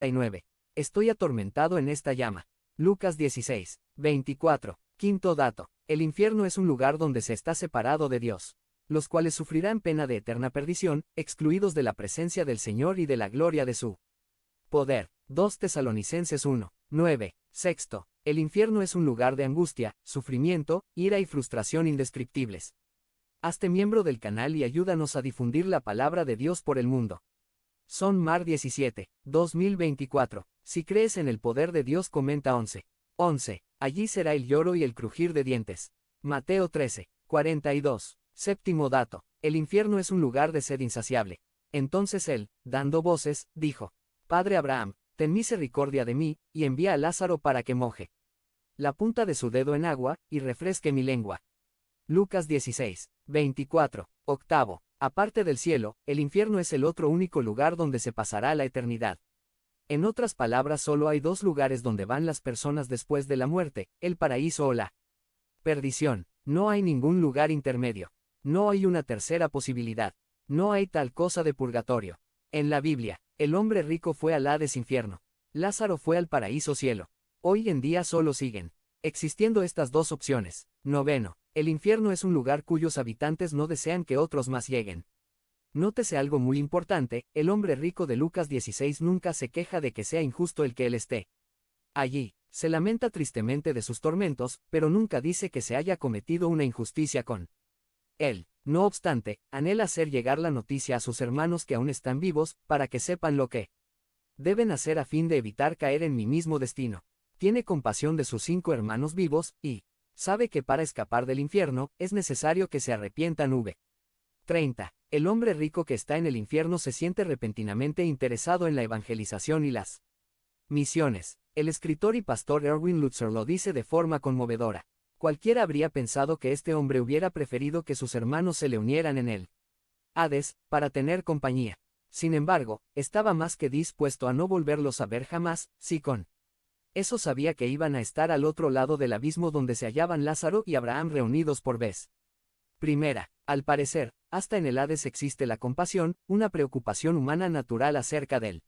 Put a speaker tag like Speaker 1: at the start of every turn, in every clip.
Speaker 1: 39. Estoy atormentado en esta llama. Lucas 16, 24. Quinto dato. El infierno es un lugar donde se está separado de Dios, los cuales sufrirán pena de eterna perdición, excluidos de la presencia del Señor y de la gloria de su poder. 2 Tesalonicenses 1, 9. Sexto. El infierno es un lugar de angustia, sufrimiento, ira y frustración indescriptibles. Hazte miembro del canal y ayúdanos a difundir la palabra de Dios por el mundo. Son Mar 17, 2024. Si crees en el poder de Dios, comenta 11. 11. Allí será el lloro y el crujir de dientes. Mateo 13, 42. Séptimo dato. El infierno es un lugar de sed insaciable. Entonces él, dando voces, dijo: Padre Abraham, ten misericordia de mí, y envía a Lázaro para que moje la punta de su dedo en agua, y refresque mi lengua. Lucas 16, 24. Octavo. Aparte del cielo, el infierno es el otro único lugar donde se pasará la eternidad. En otras palabras, solo hay dos lugares donde van las personas después de la muerte, el paraíso o la perdición. No hay ningún lugar intermedio. No hay una tercera posibilidad. No hay tal cosa de purgatorio. En la Biblia, el hombre rico fue al Hades infierno. Lázaro fue al paraíso cielo. Hoy en día solo siguen existiendo estas dos opciones. Noveno. El infierno es un lugar cuyos habitantes no desean que otros más lleguen. Nótese algo muy importante: el hombre rico de Lucas 16 nunca se queja de que sea injusto el que él esté allí. Se lamenta tristemente de sus tormentos, pero nunca dice que se haya cometido una injusticia con él. No obstante, anhela hacer llegar la noticia a sus hermanos que aún están vivos, para que sepan lo que deben hacer a fin de evitar caer en mi mismo destino. Tiene compasión de sus 5 hermanos vivos, y sabe que para escapar del infierno, es necesario que se arrepientan. 30. El hombre rico que está en el infierno se siente repentinamente interesado en la evangelización y las misiones. El escritor y pastor Erwin Lutzer lo dice de forma conmovedora. Cualquiera habría pensado que este hombre hubiera preferido que sus hermanos se le unieran en el Hades, para tener compañía. Sin embargo, estaba más que dispuesto a no volverlos a ver jamás, si con eso sabía que iban a estar al otro lado del abismo donde se hallaban Lázaro y Abraham reunidos por vez primera. Al parecer, hasta en el Hades existe la compasión, una preocupación humana natural acerca del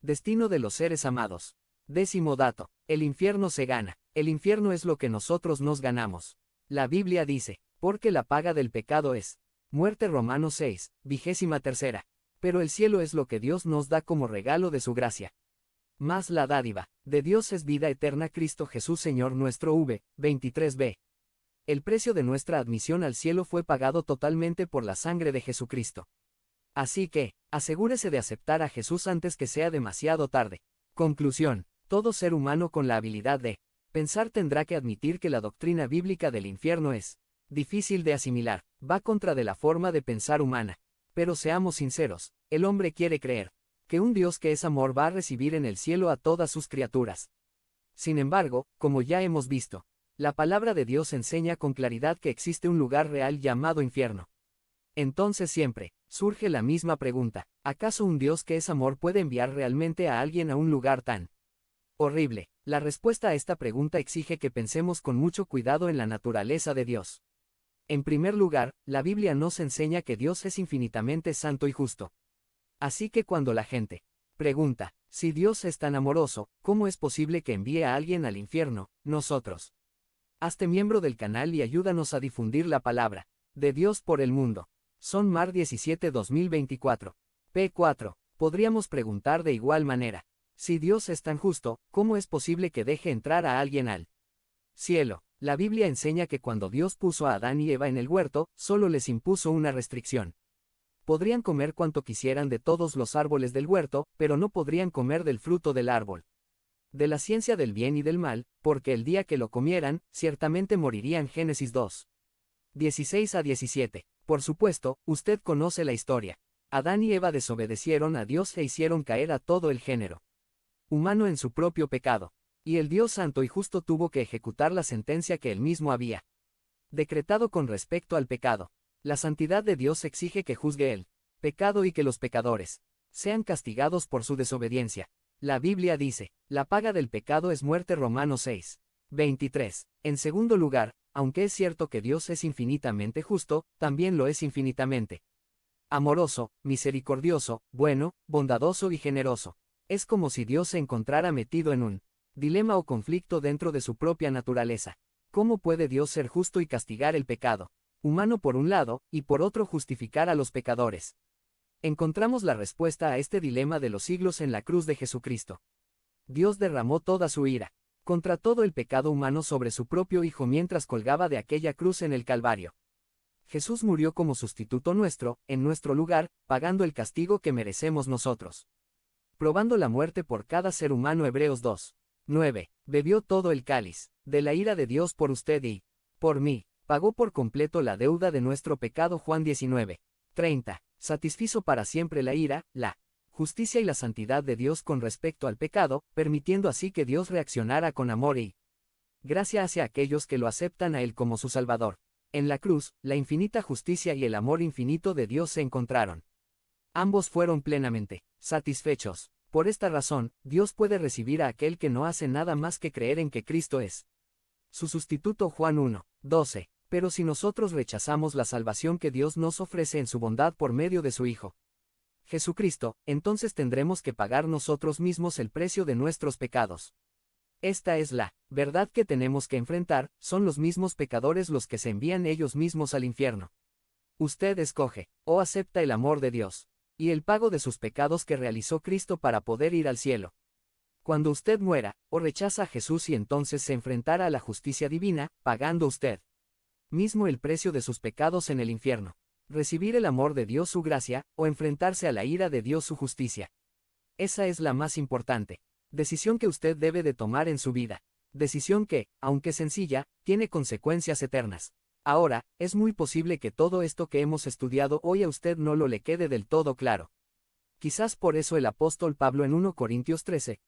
Speaker 1: destino de los seres amados. Décimo dato. El infierno se gana. El infierno es lo que nosotros nos ganamos. La Biblia dice: porque la paga del pecado es muerte. Romanos 6, 23. Pero el cielo es lo que Dios nos da como regalo de su gracia. Mas la dádiva de Dios es vida eterna, Cristo Jesús Señor nuestro. 23b. El precio de nuestra admisión al cielo fue pagado totalmente por la sangre de Jesucristo. Así que, asegúrese de aceptar a Jesús antes que sea demasiado tarde. Conclusión. Todo ser humano con la habilidad de pensar tendrá que admitir que la doctrina bíblica del infierno es difícil de asimilar, va contra de la forma de pensar humana. Pero seamos sinceros, el hombre quiere creer que un Dios que es amor va a recibir en el cielo a todas sus criaturas. Sin embargo, como ya hemos visto, la palabra de Dios enseña con claridad que existe un lugar real llamado infierno. Entonces siempre surge la misma pregunta: ¿acaso un Dios que es amor puede enviar realmente a alguien a un lugar tan horrible? La respuesta a esta pregunta exige que pensemos con mucho cuidado en la naturaleza de Dios. En primer lugar, la Biblia nos enseña que Dios es infinitamente santo y justo. Así que cuando la gente pregunta: si Dios es tan amoroso, ¿cómo es posible que envíe a alguien al infierno? Nosotros. Hazte miembro del canal y ayúdanos a difundir la palabra de Dios por el mundo. Son Mar 17, 2024. P4. Podríamos preguntar de igual manera: si Dios es tan justo, ¿cómo es posible que deje entrar a alguien al cielo? La Biblia enseña que cuando Dios puso a Adán y Eva en el huerto, solo les impuso una restricción. Podrían comer cuanto quisieran de todos los árboles del huerto, pero no podrían comer del fruto del árbol de la ciencia del bien y del mal, porque el día que lo comieran, ciertamente morirían. Génesis 2, 16 a 17. Por supuesto, usted conoce la historia. Adán y Eva desobedecieron a Dios e hicieron caer a todo el género humano en su propio pecado. Y el Dios santo y justo tuvo que ejecutar la sentencia que él mismo había decretado con respecto al pecado. La santidad de Dios exige que juzgue el pecado y que los pecadores sean castigados por su desobediencia. La Biblia dice: la paga del pecado es muerte. Romanos 6, 23. En segundo lugar, aunque es cierto que Dios es infinitamente justo, también lo es infinitamente amoroso, misericordioso, bueno, bondadoso y generoso. Es como si Dios se encontrara metido en un dilema o conflicto dentro de su propia naturaleza. ¿Cómo puede Dios ser justo y castigar el pecado humano por un lado, y por otro justificar a los pecadores? Encontramos la respuesta a este dilema de los siglos en la cruz de Jesucristo. Dios derramó toda su ira contra todo el pecado humano sobre su propio Hijo mientras colgaba de aquella cruz en el Calvario. Jesús murió como sustituto nuestro, en nuestro lugar, pagando el castigo que merecemos nosotros. Probando la muerte por cada ser humano. Hebreos 2. 9. Bebió todo el cáliz de la ira de Dios por usted y por mí. Pagó por completo la deuda de nuestro pecado. Juan 19. 30. Satisfizo para siempre la ira, la justicia y la santidad de Dios con respecto al pecado, permitiendo así que Dios reaccionara con amor y gracia hacia aquellos que lo aceptan a Él como su Salvador. En la cruz, la infinita justicia y el amor infinito de Dios se encontraron. Ambos fueron plenamente satisfechos. Por esta razón, Dios puede recibir a aquel que no hace nada más que creer en que Cristo es su sustituto. Juan 1. 12. Pero si nosotros rechazamos la salvación que Dios nos ofrece en su bondad por medio de su Hijo Jesucristo, entonces tendremos que pagar nosotros mismos el precio de nuestros pecados. Esta es la verdad que tenemos que enfrentar. Son los mismos pecadores los que se envían ellos mismos al infierno. Usted escoge, o acepta el amor de Dios y el pago de sus pecados que realizó Cristo para poder ir al cielo. Cuando usted muera, o rechaza a Jesús y entonces se enfrentará a la justicia divina, pagando usted mismo el precio de sus pecados en el infierno. Recibir el amor de Dios, su gracia, o enfrentarse a la ira de Dios, su justicia. Esa es la más importante decisión que usted debe de tomar en su vida. Decisión que, aunque sencilla, tiene consecuencias eternas. Ahora, es muy posible que todo esto que hemos estudiado hoy a usted no lo le quede del todo claro. Quizás por eso el apóstol Pablo en 1 Corintios 13,